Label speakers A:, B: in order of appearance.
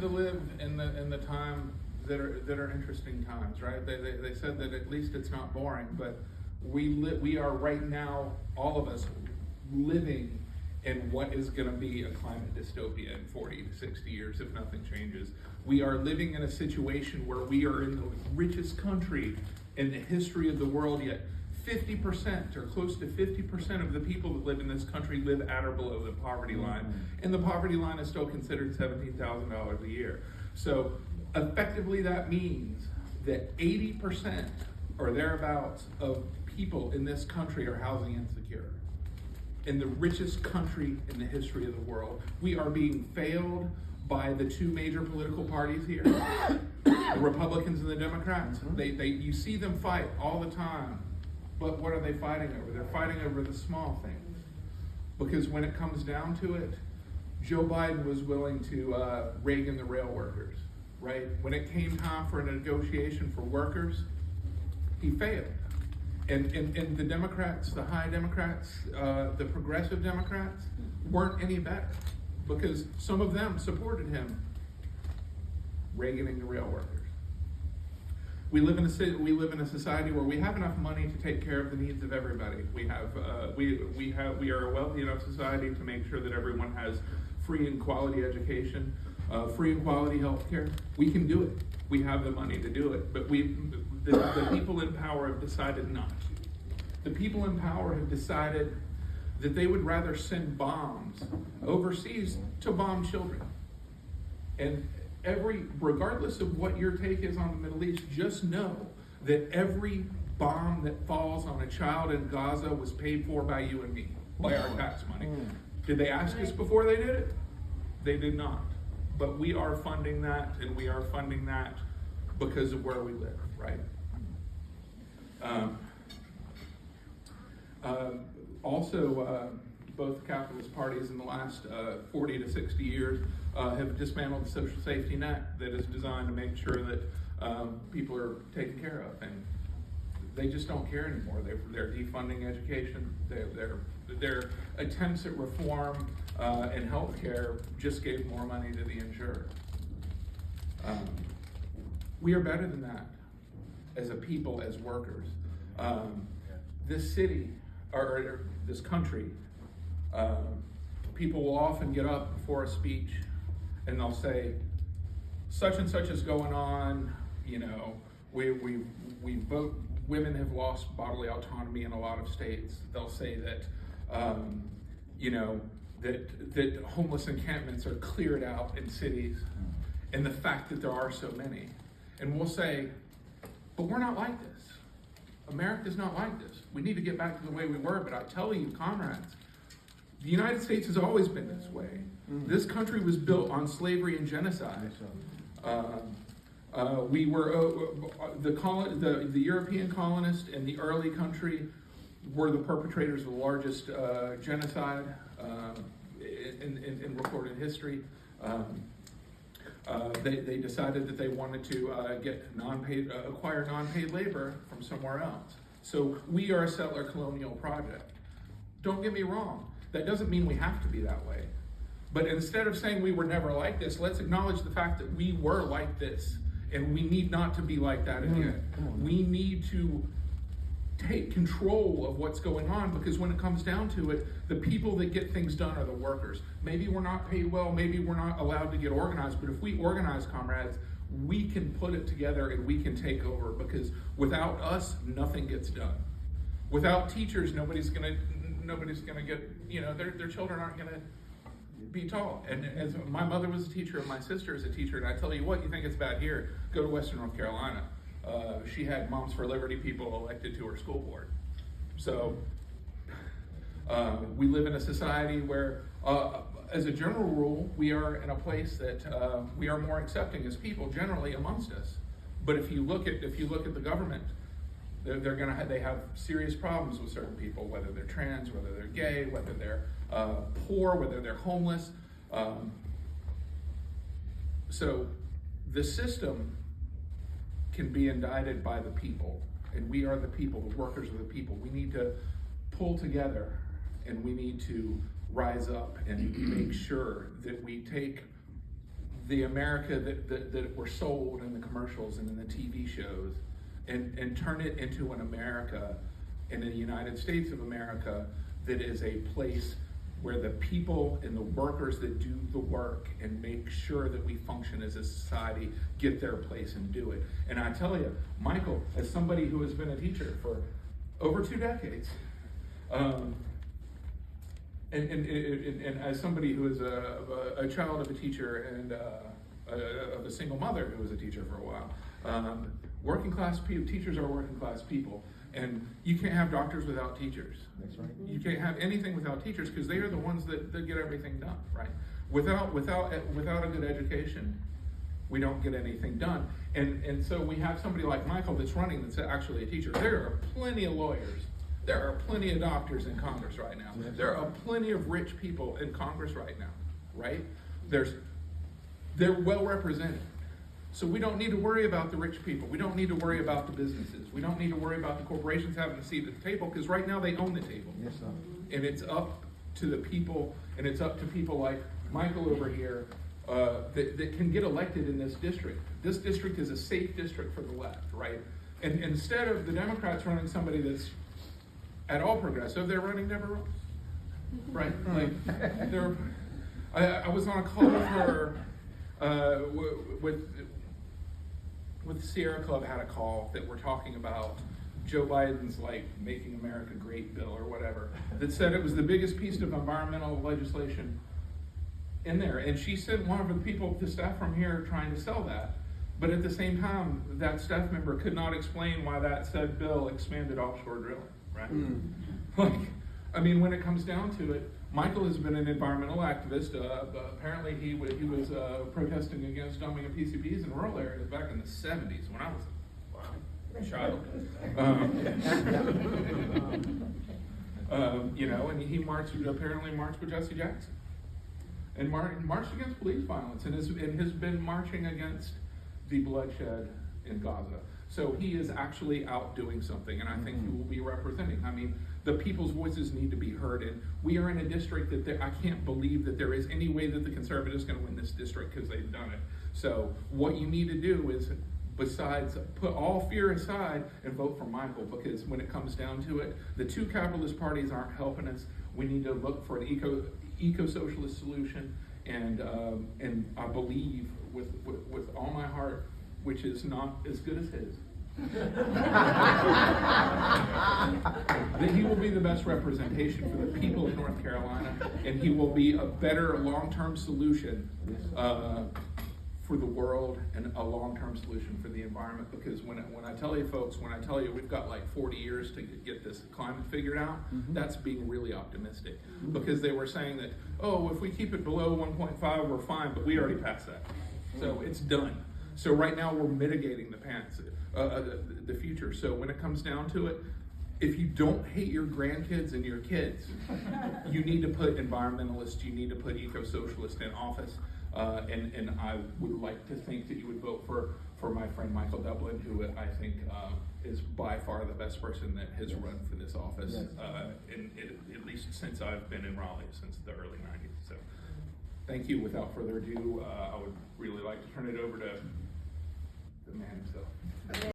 A: to live in the time that are interesting times, right? They said that at least it's not boring, but we are right now, all of us, living in what is going to be a climate dystopia in 40 to 60 years if nothing changes. We are living in a situation where we are in the richest country in the history of the world, yet 50% or close to 50% of the people that live in this country live at or below the poverty line. And the poverty line is still considered $17,000 a year. So effectively that means that 80% or thereabouts of people in this country are housing insecure. In the richest country in the history of the world. We are being failed by the two major political parties here, the Republicans and the Democrats. You see them fight all the time, but what are they fighting over? They're fighting over the small things. Because when it comes down to it, Joe Biden was willing to Reagan the rail workers, right? When it came time for a negotiation for workers, he failed. And the Democrats, the high Democrats, the progressive Democrats, weren't any better because some of them supported him Reaganing the rail workers. We live in a society where we have enough money to take care of the needs of everybody. We are a wealthy enough society to make sure that everyone has free and quality education, free and quality health care. We can do it. We have the money to do it, but the people in power have decided not to. The people in power have decided that they would rather send bombs overseas to bomb children. And regardless of what your take is on the Middle East, just know that every bomb that falls on a child in Gaza was paid for by you and me, by our tax money. Did they ask us before they did it? They did not. But we are funding that, and we are funding that because of where we live, right? Also, both capitalist parties in the last 40 to 60 years have dismantled the social safety net that is designed to make sure that people are taken care of, and they just don't care anymore. They're defunding education. Their attempts at reform in healthcare just gave more money to the insured. We are better than that as a people, as workers. This city, or this country, people will often get up before a speech and they'll say, such and such is going on, you know, we vote, women have lost bodily autonomy in a lot of states. They'll say that, you know, that homeless encampments are cleared out in cities, and the fact that there are so many. And we'll say, but we're not like this. America's not like this. We need to get back to the way we were, but I tell you, comrades, the United States has always been this way. This country was built on slavery and genocide. We were the European colonists in the early country were the perpetrators of the largest genocide in recorded history. They decided that they wanted to acquire non-paid labor from somewhere else. So we are a settler colonial project. Don't get me wrong. That doesn't mean we have to be that way. But instead of saying we were never like this, let's acknowledge the fact that we were like this, and we need not to be like that again. We need to take control of what's going on, because when it comes down to it, the people that get things done are the workers. Maybe we're not paid well, maybe we're not allowed to get organized, but if we organize, comrades, we can put it together and we can take over, because without us, nothing gets done. Without teachers, nobody's gonna get, you know, their children aren't gonna be taught. And as my mother was a teacher and my sister is a teacher, and I tell you what, you think it's bad here, go to Western North Carolina. She had Moms for Liberty people elected to her school board. So we live in a society where, as a general rule, we are in a place that we are more accepting as people generally amongst us. But if you look at the government, they have serious problems with certain people, whether they're trans, whether they're gay, whether they're poor, whether they're homeless. So the system can be indicted by the people, and we are the people. The workers are the people. We need to pull together, and we need to rise up and make sure that we take the America that we're sold in the commercials and in the TV shows, and turn it into an America, in the United States of America, that is a place where the people and the workers that do the work and make sure that we function as a society get their place and do it. And I tell you, Michael, as somebody who has been a teacher for over 2 decades, and as somebody who is a child of a teacher and of a single mother who was a teacher for a while, working class people, teachers are working class people. And you can't have doctors without teachers.
B: That's right.
A: You can't have anything without teachers, because they are the ones that get everything done, right? Without a good education, we don't get anything done. And so we have somebody like Michael that's running that's actually a teacher. There are plenty of lawyers. There are plenty of doctors in Congress right now.
B: Yes.
A: There are plenty of rich people in Congress right now, right? They're well represented. So we don't need to worry about the rich people. We don't need to worry about the businesses. We don't need to worry about the corporations having a seat at the table, because right now they own the table.
B: Yes, sir.
A: And it's up to the people, and it's up to people like Michael over here that can get elected in this district. This district is a safe district for the left, right? And instead of the Democrats running somebody that's at all progressive, they're running Deborah Ross, right? Like, I was on a call with her with Sierra Club, had a call that we're talking about Joe Biden's like Making America Great bill or whatever, that said it was the biggest piece of environmental legislation in there. And she sent one of the people, the staff from here, trying to sell that. But at the same time, that staff member could not explain why that said bill expanded offshore drilling, right? Like, I mean, when it comes down to it, Michael has been an environmental activist. Apparently he was protesting against dumping of PCBs in rural areas back in the 70s when I was a child. You know, and he apparently marched with Jesse Jackson. And marched against police violence, and has been marching against the bloodshed in Gaza. So he is actually out doing something, and I think he will be representing. I mean, the people's voices need to be heard, and we are in a district that I can't believe that there is any way that the Conservatives are going to win this district, because they've done it. So what you need to do is, besides put all fear aside and vote for Michael, because when it comes down to it, the two capitalist parties aren't helping us. We need to look for an eco-socialist solution, and I believe with all my heart, which is not as good as his, that he will be the best representation for the people of North Carolina, and he will be a better long-term solution for the world, and a long-term solution for the environment. Because when I tell you folks, when I tell you we've got like 40 years to get this climate figured out, that's being really optimistic. Because they were saying that, oh, if we keep it below 1.5, we're fine, but we already passed that. So it's done. So right now we're mitigating the future. So when it comes down to it, if you don't hate your grandkids and your kids, you need to put environmentalists, you need to put eco-socialists in office. And I would like to think that you would vote for my friend Michael Dublin, who I think is by far the best person that has run for this office, at least since I've been in Raleigh, since the early 90s. So thank you. Without further ado, I would really like to turn it over to the man himself.